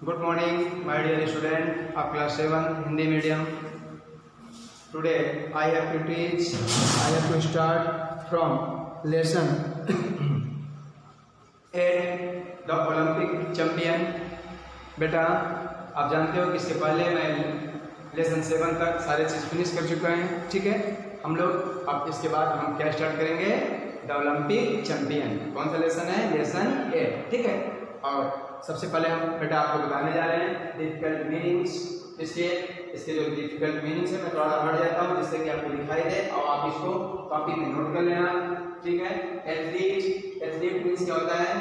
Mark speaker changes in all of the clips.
Speaker 1: Good morning, my dear student of class 7 Hindi medium. Today I have to start from lesson 8 the Olympic champion. बेटा आप जानते हो कि इसके पहले मैं लेसन 7 तक सारे चीज़ फिनिश कर चुका है, ठीक है। हम लोग अब इसके बाद हम क्या स्टार्ट करेंगे, द ओलंपिक चैंपियन। कौन सा लेसन है, लेसन 8, ठीक है। और सबसे पहले हम बेटा आपको बताने जा रहे हैं डिफिकल्ट मीनिंग्स। इसके जो डिफिकल्ट मीनिंग्स है मैं थोड़ा हट जाता हूँ जिससे कि आपको दिखाई दे और आप इसको कॉपी में नोट कर लेना, ठीक है। एथलीट मीन्स क्या होता है,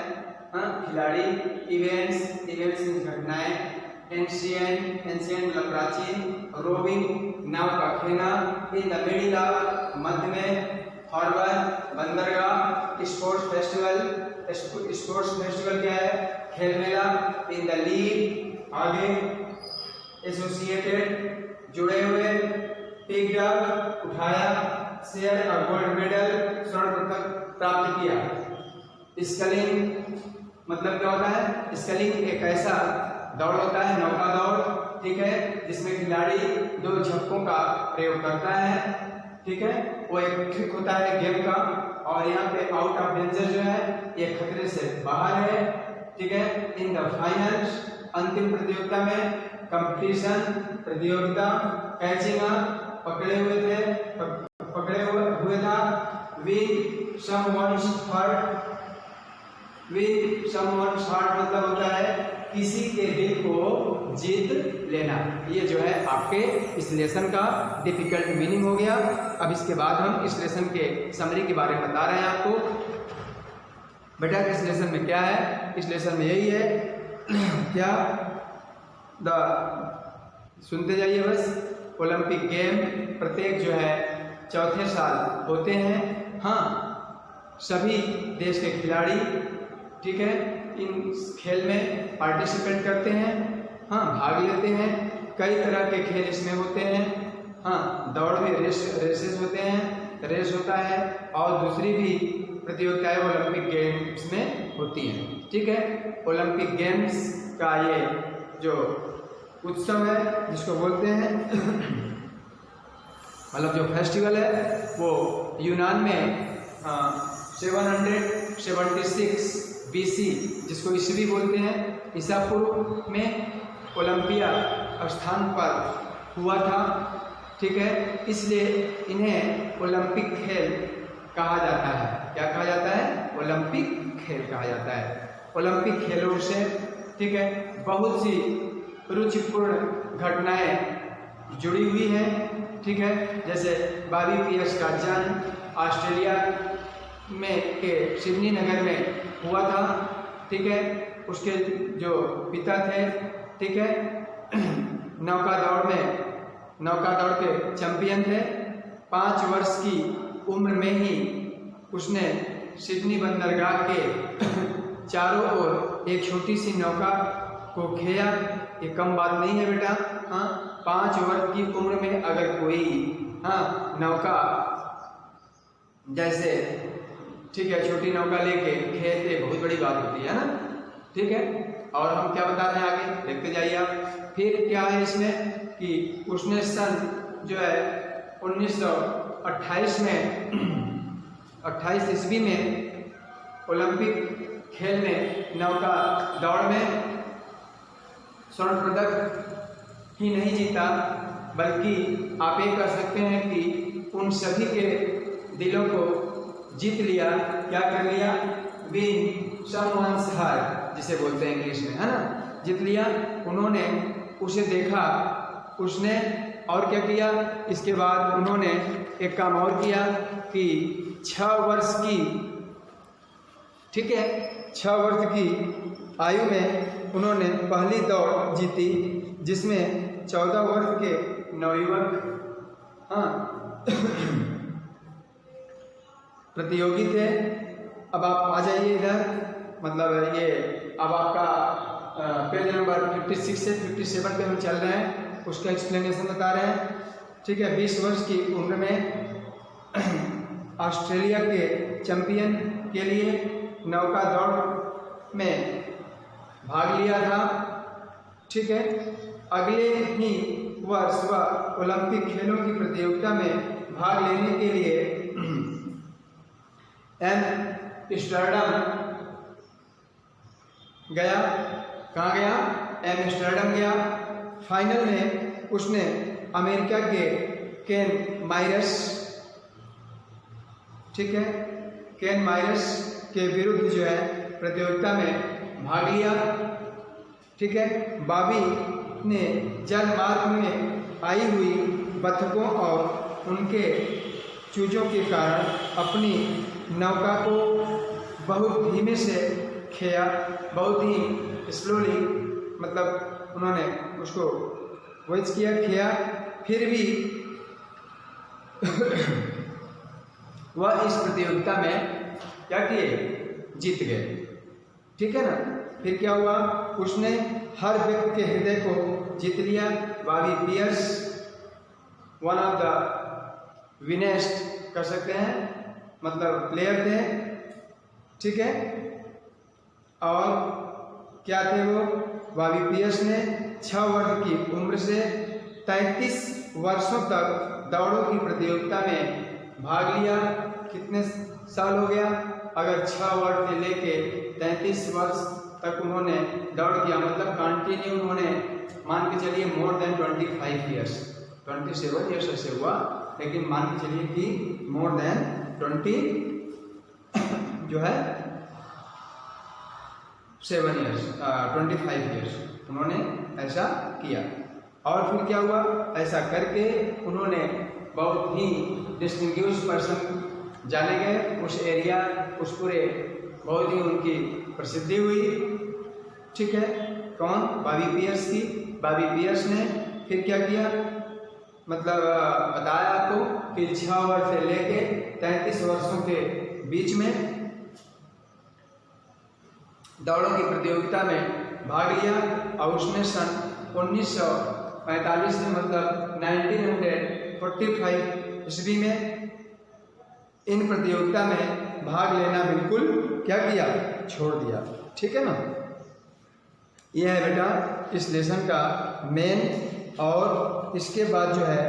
Speaker 1: खिलाड़ी। इवेंट्स घटनाएं। एंशियंट मतलब प्राचीन। रोविंग नाव का खेना। इन द मिडिल ऑफ मध्य में। हार्बर बंदरगाह। स्पोर्ट्स फेस्टिवल क्या है, खेल मेला। इन द लीड आगे। एसोसिएटेड जुड़े हुए। पिक्ड अप उठाया। शेयर अ गोल्ड मेडल स्वर्ण पदक प्राप्त किया। स्कलिंग मतलब क्या होता है, स्कलिंग एक ऐसा दौड़ होता है, नौका दौड़, ठीक है, जिसमें खिलाड़ी 2 झपकों का प्रयोग करता है, ठीक है। वो एक ट्रिक होता है गेम का। और यहाँ पे आउट ऑफ डेंजर जो है ये खतरे से बाहर है, ठीक है। इन द फाइनल अंतिम प्रतियोगिता में। कंपटीशन प्रतियोगिता। कैचिंग अप पकड़े हुए था। विन समवन्स हार्ट मतलब होता है किसी के दिल को जीत लेना। ये जो है आपके इस लेसन का डिफिकल्ट मीनिंग हो गया। अब इसके बाद हम इस लेसन के समरी के बारे में बता रहे हैं आपको। बेटा इस लेसन में क्या है, इस लेसन में यही है क्या, सुनते जाइए बस। ओलंपिक गेम प्रत्येक जो है चौथे साल होते हैं। हाँ, सभी देश के खिलाड़ी, ठीक है, इन खेल में पार्टिसिपेट करते हैं, हाँ, भाग लेते हैं। कई तरह के खेल इसमें होते हैं। हाँ, दौड़ में रेसेस होते हैं, रेस होता है, और दूसरी भी प्रतियोगिताएं ओलंपिक गेम्स में होती हैं, ठीक है। ओलंपिक गेम्स का ये जो उत्सव है जिसको बोलते हैं मतलब जो फेस्टिवल है वो यूनान में 776 BC जिसको ईस्वी बोलते हैं, ईसा पूर्व में ओलंपिया स्थान पर हुआ था, ठीक है। इसलिए इन्हें ओलंपिक खेल कहा जाता है। क्या कहा जाता है, ओलंपिक खेल कहा जाता है। ओलंपिक खेलों से, ठीक है, बहुत सी रुचिपूर्ण घटनाएं जुड़ी हुई हैं, ठीक है। जैसे बॉबी पियर्स का जन्म ऑस्ट्रेलिया में के सिडनी नगर में हुआ था, ठीक है। उसके जो पिता थे, ठीक है, नौका दौड़ के चैंपियन थे। 5 वर्ष की उम्र में ही उसने सिडनी बंदरगाह के चारों ओर एक छोटी सी नौका को खेया। ये कम बात नहीं है बेटा। हाँ, 5 वर्ष की उम्र में अगर कोई, हाँ, नौका जैसे, ठीक है, छोटी नौका लेके खेलते, बहुत बड़ी बात होती है ना, ठीक है। और हम क्या बता रहे हैं आगे, देखते जाइए आप। फिर क्या है इसमें कि उसने सन जो है 1928 में 28 ईस्वी में ओलंपिक खेल में नौका दौड़ में स्वर्ण पदक ही नहीं जीता, बल्कि आप ये कह सकते हैं कि उन सभी के दिलों को जीत लिया। क्या कर लिया, विन समवन्स हार्ट जिसे बोलते हैं इंग्लिश में, है ना, जीत लिया। उन्होंने उसे देखा, उसने और क्या किया, इसके बाद उन्होंने एक काम और किया कि 6 वर्ष की, ठीक है, 6 वर्ष की आयु में उन्होंने पहली दौड़ जीती जिसमें 14 वर्ष के नवयुवक, हाँ, प्रतियोगी थे। अब आप आ जाइए इधर, मतलब ये अब आपका पेज नंबर 56 से 57 पे हम चल रहे हैं, उसका एक्सप्लेनेशन बता रहे हैं, ठीक है। 20 वर्ष की उम्र में ऑस्ट्रेलिया के चैंपियन के लिए नौका दौड़ में भाग लिया था, ठीक है। अगले ही वर्ष वह ओलंपिक खेलों की प्रतियोगिता में भाग लेने के लिए एम्स्टर्डम गया। कहाँ गया? एम्स्टर्डम गया। फाइनल में उसने अमेरिका के केन मायरस, ठीक है, केन मायरस के विरुद्ध जो है प्रतियोगिता में भाग लिया, ठीक है। बॉबी ने जलमार्ग में आई हुई बतखों और उनके चूजों के कारण अपनी नौका को बहुत धीमे से खेया, बहुत ही स्लोली, मतलब उन्होंने उसको वॉइस किया, खेया, फिर भी वह इस प्रतियोगिता में क्या किए? जीत गए, ठीक है ना। फिर क्या हुआ? उसने हर व्यक्ति के हृदय को जीत लिया। Bobby Pearce one of the finest कर सकते हैं, मतलब प्लेयर थे, ठीक है। और क्या थे वो? बॉबी पियर्स ने 6 वर्ष की उम्र से 33 वर्षों तक दौड़ों की प्रतियोगिता में भाग लिया। कितने साल हो गया? अगर 6 वर्ष से लेके 33 वर्ष तक उन्होंने दौड़ किया, मतलब कंटिन्यू उन्होंने, मान के चलिए मोर देन 25 ईयर्स, 27 ईयर्स ऐसे हुआ, लेकिन मान के चलिए कि मोर देन 20 जो है 25 ईयर्स उन्होंने ऐसा किया। और फिर क्या हुआ? ऐसा करके उन्होंने बहुत ही डिस्टिंग्विश पर्सन जाने गए उस एरिया, उस पूरे, बहुत ही उनकी प्रसिद्धि हुई, ठीक है। कौन? बॉबी पियर्स की। बॉबी पियर्स ने फिर क्या किया? मतलब बताया आपको कि 6 वर्ष से लेके 33 वर्षों के बीच में दौड़ों की प्रतियोगिता में भाग लिया। और उसने सन 1945 में, मतलब 1945 ईस्वी में इन प्रतियोगिता में भाग लेना बिल्कुल क्या किया? छोड़ दिया, ठीक है ना। यह है बेटा इस लेसन का मेन। और इसके बाद जो है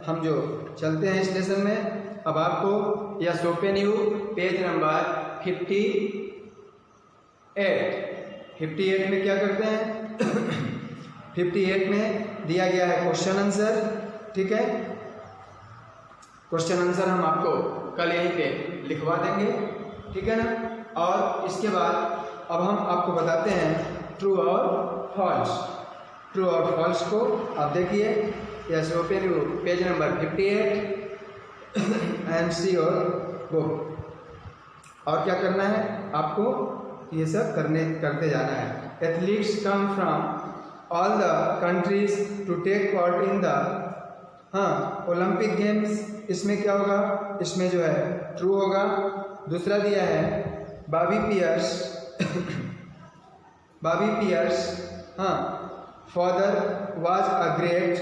Speaker 1: हम जो चलते हैं इस लेसन में, अब आपको यह सोपे न्यू पेज नंबर 58 में क्या करते हैं? 58 में दिया गया है क्वेश्चन आंसर, ठीक है। क्वेश्चन आंसर हम आपको कल यहीं पे लिखवा देंगे, ठीक है ना। और इसके बाद अब हम आपको बताते हैं ट्रू और फॉल्स। ट्रू और फॉल्स को आप देखिए, yes open you page number 58 and see your book. और क्या करना है आपको? ये सब करते जाना है। Athletes come from all the countries to take part in the Olympic games. इसमें क्या होगा? इसमें जो है ट्रू होगा। दूसरा दिया है Bobby Pearce father was a great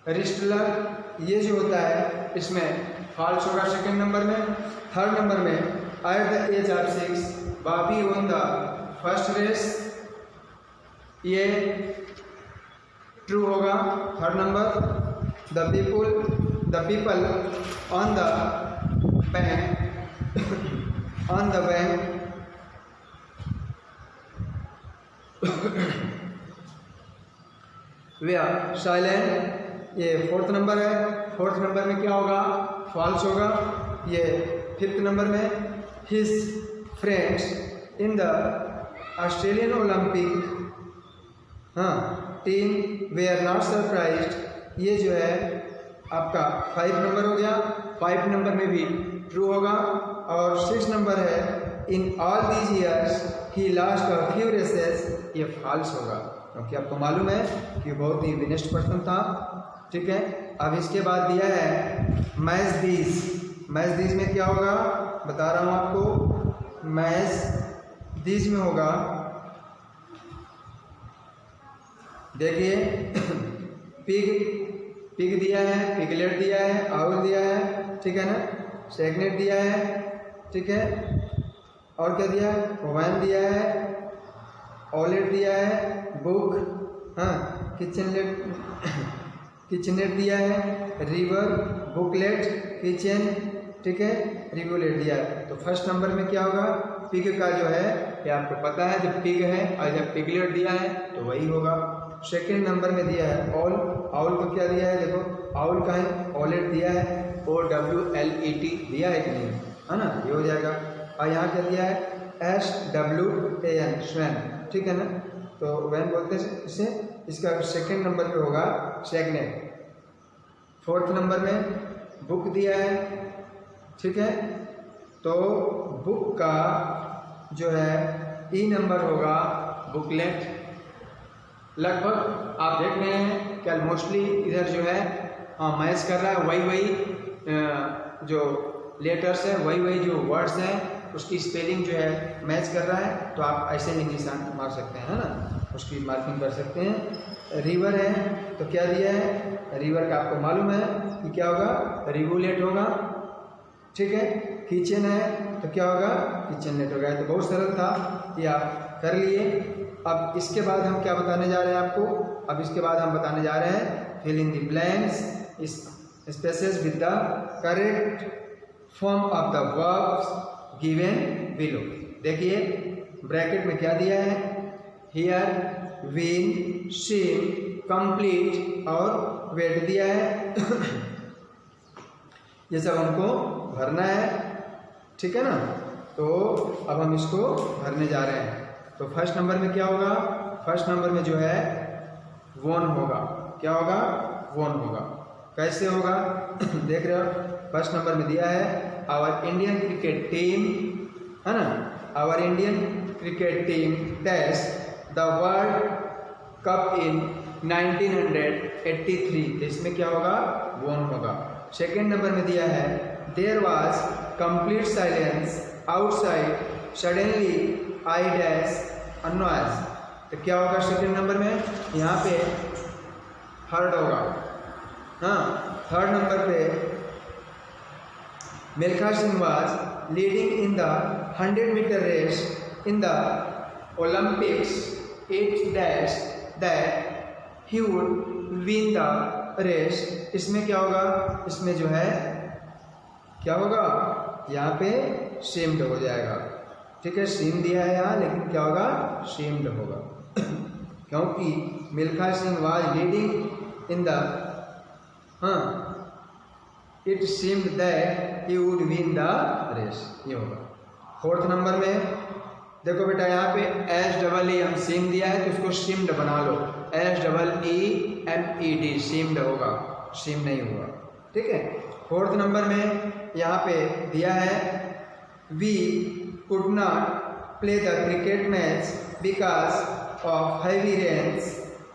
Speaker 1: wrestler. ये जो होता है इसमें फॉल्स होगा सेकंड नंबर में। थर्ड नंबर में at the age of 6 Bobby won the first race, ये ट्रू होगा third number. The people on the bank they are silent, ये फोर्थ नंबर है। फोर्थ नंबर में क्या होगा? फॉल्स होगा। ये फिफ्थ नंबर में his friends in the Australian Olympic team way are not surprised, ये जो है आपका 5 नंबर हो गया। 5 नंबर में भी ट्रू होगा। और 6 नंबर है in all these years he lost a few races, ये फॉल्स होगा क्योंकि आपको मालूम है कि बहुत ही विनेस्ट पर्सन था, ठीक है। अब इसके बाद दिया है मैच दीज में क्या होगा बता रहा हूँ आपको। मैच दीज में होगा, देखिए पिग दिया है, पिगलेट दिया है, आउल दिया है, ठीक है ना, सेगनेट दिया है, ठीक है, और क्या दिया है, ओवन दिया है, ऑलेट दिया है, बुक, हाँ, किचनेट दिया है, रिवर, बुकलेट, किचन, ठीक है, रिवोलेट दिया है। तो फर्स्ट नंबर में क्या होगा, पिग का जो है ये आपको पता है, जब पिग है और जब पिगलेट दिया है तो वही होगा। सेकेंड नंबर में दिया है ऑल, ऑल को क्या दिया है, देखो ऑल का है, ऑलेट दिया है, OWLET दिया है कि नहीं, है ना, ये हो जाएगा। और यहाँ क्या दिया है, SWAN, स्वैन, ठीक है ना, तो वैन बोलते हैं इसे, इसका सेकेंड नंबर पे होगा सेगनेट। फोर्थ नंबर में बुक दिया है, ठीक है, तो बुक का जो है ई नंबर होगा बुकलेट। लगभग आप देख रहे हैं कि ऑलमोस्टली इधर जो है मैच कर रहा है, वही जो लेटर्स है, वही जो वर्ड्स हैं उसकी स्पेलिंग जो है मैच कर रहा है। तो आप ऐसे ही निशान मार सकते हैं, है ना, उसकी मार्किंग कर सकते हैं। रिवर है तो क्या दिया है, रिवर का आपको मालूम है कि क्या होगा, रिवोलेट होगा, ठीक है। किचन है तो क्या होगा, किचनलेट होगा। तो बहुत सरल था, ये आप कर लिए। अब इसके बाद हम क्या बताने जा रहे हैं आपको, अब इसके बाद हम बताने जा रहे हैं fill in the blanks spaces with the correct form of the verbs given below. देखिए ब्रैकेट में क्या दिया है, हियर, विन, सीम, कंप्लीट और वेट दिया है। ये सब हमको भरना है, ठीक है ना। तो अब हम इसको भरने जा रहे हैं। तो फर्स्ट नंबर में क्या होगा, फर्स्ट नंबर में जो है वॉन होगा, क्या होगा, वॉन होगा। कैसे होगा देख रहे हो, फर्स्ट नंबर में दिया है आवर इंडियन क्रिकेट टीम, है ना, our Indian cricket team test the world cup in 1983। इसमें क्या होगा, वॉन होगा। सेकेंड नंबर में दिया है there was complete silence outside suddenly I dash a noise. तो क्या होगा सेकेंड नंबर में, यहाँ पे हर्ड होगा, हाँ। थर्ड नंबर पे Milkha Singh was leading in the 100 metre race in the Olympics, it dash that he would win the race. इसमें क्या होगा, इसमें जो है क्या होगा, यहाँ पे शेम्ड हो जाएगा, ठीक है। शेम दिया है यहाँ, लेकिन क्या होगा, शेम्ड होगा। क्योंकि Milkha Singh was leading in the, हाँ, it seemed that he would win the race, ये होगा। फोर्थ नंबर में देखो बेटा, यहाँ पे SEE हम सीम दिया है तो उसको सीम्ड बना लो, SEEMED, सीम्ड होगा, सीम नहीं होगा, ठीक है। फोर्थ नंबर में यहाँ पे दिया है we could not play the cricket match because of heavy rains,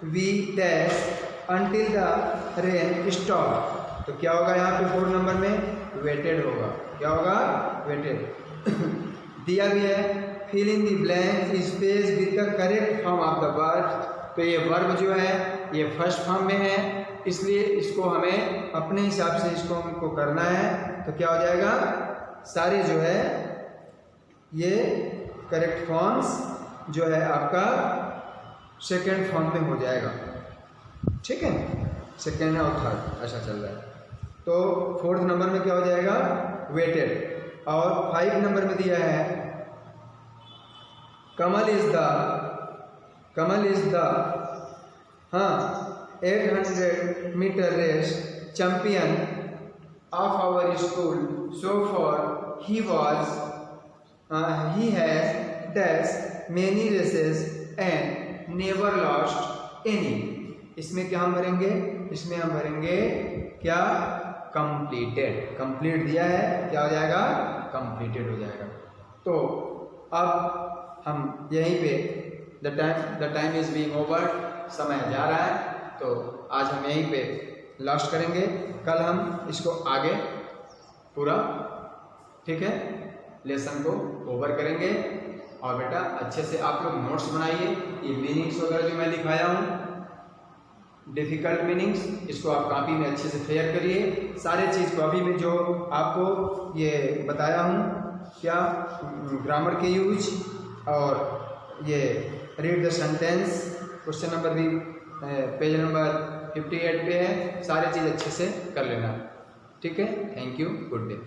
Speaker 1: we dash until the rain stop. तो क्या होगा यहाँ पे फोर्थ नंबर में, वेटेड होगा, क्या होगा, वेटेड। दिया भी है fill in the blank space with the correct form of the verb. तो ये वर्ब जो है ये फर्स्ट फॉर्म में है, इसलिए इसको हमें अपने हिसाब से इसको हमको करना है। तो क्या हो जाएगा, सारे जो है ये करेक्ट फॉर्म्स जो है आपका सेकेंड फॉर्म में हो जाएगा, ठीक है। सेकेंड और थर्ड ऐसा चल रहा है। तो फोर्थ नंबर में क्या हो जाएगा, वेटेड। और 5 नंबर में दिया है कमल इज द, हाँ, 800 metre race champion of our school, so for he has dash many races and never lost any. इसमें क्या हम भरेंगे, इसमें हम भरेंगे क्या, कंप्लीटेड। कंप्लीट दिया है, क्या हो जाएगा, कंप्लीटेड हो जाएगा। तो अब हम यहीं पे the time is being over, समय जा रहा है, तो आज हम यहीं पे लास्ट करेंगे। कल हम इसको आगे पूरा, ठीक है, लेसन को ओवर करेंगे। और बेटा अच्छे से आप लोग नोट्स बनाइए, ये मीनिंग्स वगैरह जो मैं लिखाया हूँ, डिफ़िकल्ट मीनिंग्स, इसको आप कॉपी में अच्छे से फेयर करिए। सारे चीज़ को अभी मैं जो आपको ये बताया हूँ, क्या ग्रामर के यूज और ये read the sentence, question number भी पेज नंबर 58 पे है, सारी चीज़ अच्छे से कर लेना। ठीक है, थैंक यू, गुड डे।